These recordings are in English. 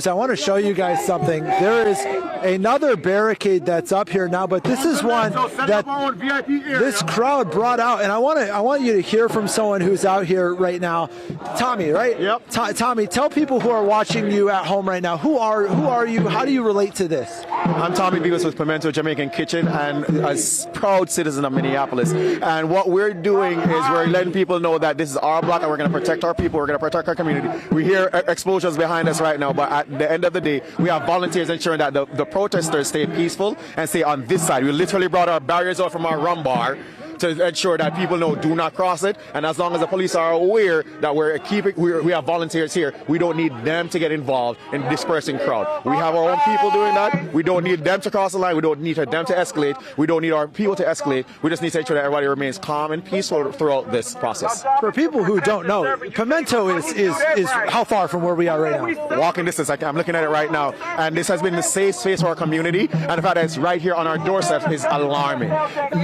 I want to show you guys something. There is another barricade that's up here now, but this is one that this crowd brought out, and I want you to hear from someone who's out here right now. Tommy, right? Yep. Tommy, tell people who are watching you at home right now, who are you? How do you relate to this? I'm Tommy Beavis with Pimento Jamaica Kitchen, and a proud citizen of Minneapolis. And what we're doing is we're letting people know that this is our block, and we're going to protect our people. We're going to protect our community. We hear explosions behind us right now, but at the end of the day, we have volunteers ensuring that the protesters stay peaceful and stay on this side. We literally brought our barriers out from our rum bar to ensure that people know do not cross it, and as long as the police are aware that we have volunteers here, we don't need them to get involved in dispersing crowd. We have our own people doing that. We don't need them to cross the line. We don't need them to escalate. We don't need our people to escalate. We just need to ensure that everybody remains calm and peaceful throughout this process. For people who don't know, Pimento is how far from where we are right now? Walking distance. I'm looking at it right now, and this has been the safe space for our community, and the fact that it's right here on our doorstep is alarming.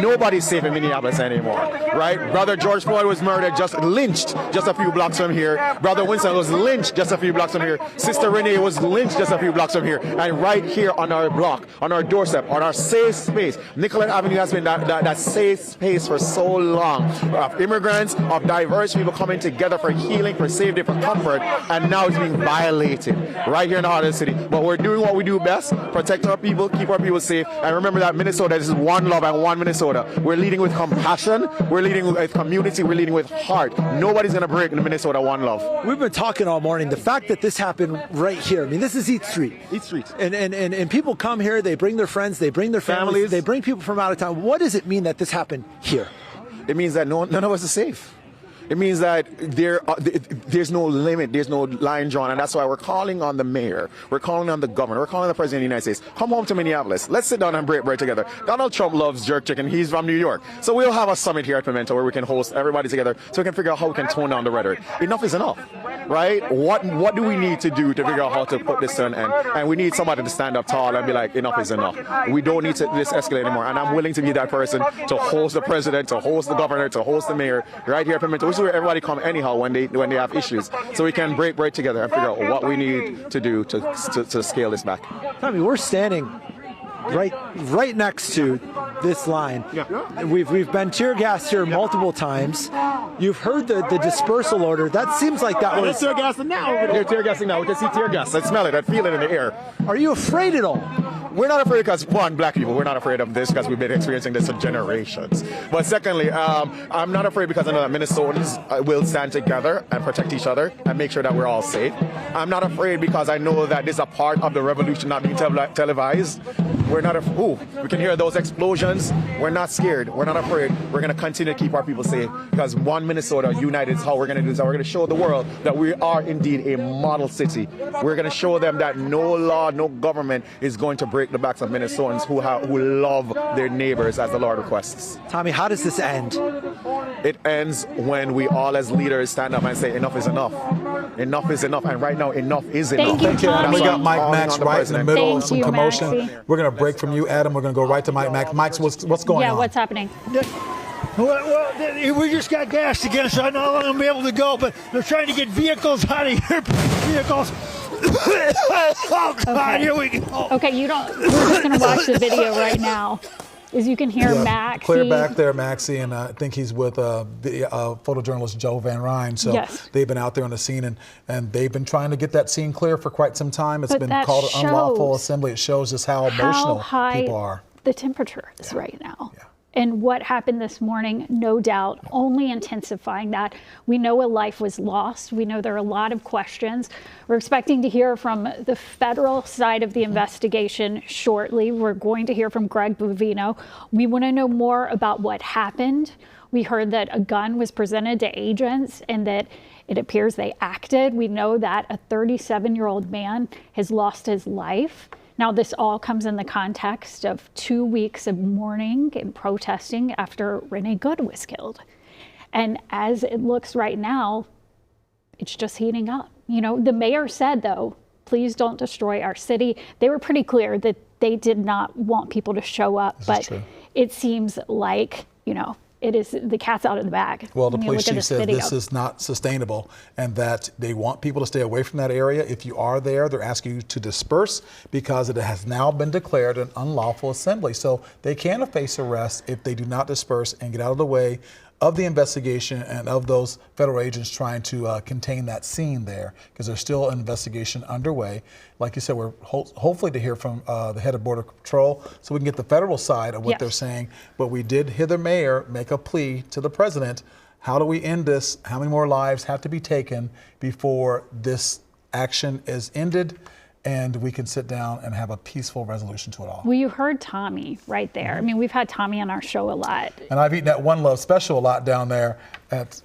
Nobody's safe in Minneapolis anymore, right? Brother George Floyd was murdered, lynched just a few blocks from here. Brother Winston was lynched just a few blocks from here. Sister Renee was lynched just a few blocks from here. And right here on our block, on our doorstep, on our safe space, Nicollet Avenue has been that safe space for so long. Of immigrants, of diverse people coming together for healing, for safety, for comfort, and now it's being violated right here in the heart of the city. But we're doing what we do best, protect our people, keep our people safe, and remember that Minnesota, this is one love and one Minnesota. We're leading with compassion, we're leading with community, we're leading with heart. Nobody's going to break the Minnesota one love. We've been talking all morning. The fact that this happened right here, I mean, this is East Street. East Street. And people come here, they bring their friends, they bring their families, they bring people from out of town. What does it mean that this happened here? It means that none of us are safe. It means that there's no limit, there's no line drawn, and that's why we're calling on the mayor, we're calling on the governor, we're calling on the president of the United States. Come home to Minneapolis. Let's sit down and break bread together. Donald Trump loves jerk chicken. He's from New York. So we'll have a summit here at Pimento where we can host everybody together so we can figure out how we can tone down the rhetoric. Enough is enough, right? What do we need to do to figure out how to put this to an end? And we need somebody to stand up tall and be like, enough is enough. We don't need to this escalate anymore. And I'm willing to be that person to host the president, to host the governor, to host the mayor right here at Pimento. This is where everybody come anyhow when they have issues, so we can break bread together and figure out what we need to do to scale this back. Tommy, we're standing right next to this line. Yeah. We've been tear gassed here multiple times. You've heard the dispersal order. That seems like that was tear gassing now. They're tear gassing now. We can see tear gas. I smell it. I feel it in the air. Are you afraid at all? We're not afraid because, one, black people, we're not afraid of this because we've been experiencing this for generations. But secondly, I'm not afraid because I know that Minnesotans will stand together and protect each other and make sure that we're all safe. I'm not afraid because I know that this is a part of the revolution not being televised. We're not afraid. We can hear those explosions. We're not scared. We're not afraid. We're going to continue to keep our people safe because one Minnesota united is how we're going to do this. We're going to show the world that we are indeed a model city. We're going to show them that no law, no government is going to break the backs of Minnesotans who love their neighbors as the Lord requests. Tommy, how does this end? It ends when we all as leaders stand up and say enough is enough. Enough is enough, and right now enough is enough. Thank you, Tommy. We got Mike Max right in the middle of some commotion. Maxie. We're going to break from you, Adam. We're going to go right to Mike Max. Mike, what's going on? Yeah, what's happening? Well, we just got gassed again, so I'm not going to be able to go, but they're trying to get vehicles out of here. Vehicles. Oh, God, Okay. Here we go. Okay, we're just going to watch the video right now. As you can hear, Maxie. Clear back there, Maxie, and I think he's with photojournalist Joe Van Ryn. So yes. They've been out there on the scene, and they've been trying to get that scene clear for quite some time. It's But been that called an unlawful shows assembly. It shows us how emotional high people are. the temperature is right now. Yeah. And what happened this morning, no doubt, only intensifying that. We know a life was lost. We know there are a lot of questions. We're expecting to hear from the federal side of the investigation shortly. We're going to hear from Greg Bovino. We want to know more about what happened. We heard that a gun was presented to agents and that it appears they acted. We know that a 37-year-old man has lost his life. Now, this all comes in the context of 2 weeks of mourning and protesting after Renee Good was killed. And as it looks right now, it's just heating up. You know, the mayor said, though, please don't destroy our city. They were pretty clear that they did not want people to show up, but it seems like, you know, it is the cat's out of the bag. Well, the When you police look at chief said video. this is not sustainable and that they want people to stay away from that area. If you are there, they're asking you to disperse because it has now been declared an unlawful assembly. So they can face arrest if they do not disperse and get out of the way of the investigation and of those federal agents trying to contain that scene there, because there's still an investigation underway. Like you said, we're hopefully to hear from the head of Border Patrol so we can get the federal side of what they're saying. But we did hear the mayor make a plea to the president. How do we end this? How many more lives have to be taken before this action is ended and we can sit down and have a peaceful resolution to it all? Well, you heard Tommy right there. I mean, we've had Tommy on our show a lot. And I've eaten at One Love Special a lot down there.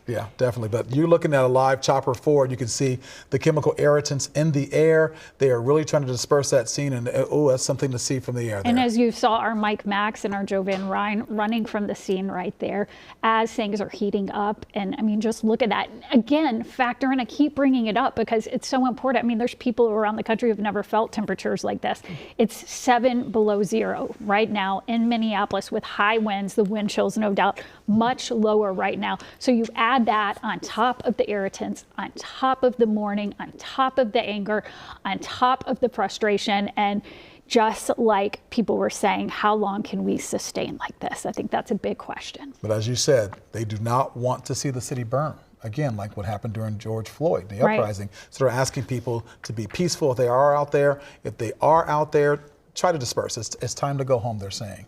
Yeah, definitely. But you're looking at a live chopper forward. You can see the chemical irritants in the air. They are really trying to disperse that scene. And that's something to see from the air there. And as you saw our Mike Max and our Joe Van Ryn running from the scene right there as things are heating up. And I mean, just look at that. Again, factor in, I keep bringing it up because it's so important. I mean, there's people around the country who've never felt temperatures like this. It's 7 below zero right now in Minneapolis with high winds, the wind chills, no doubt, much lower right now. So you add that on top of the irritants, on top of the mourning, on top of the anger, on top of the frustration, and just like people were saying, how long can we sustain like this? I think that's a big question. But as you said, they do not want to see the city burn. Again, like what happened during George Floyd, the uprising. So they're asking people to be peaceful if they are out there. If they are out there, try to disperse. It's time to go home, they're saying.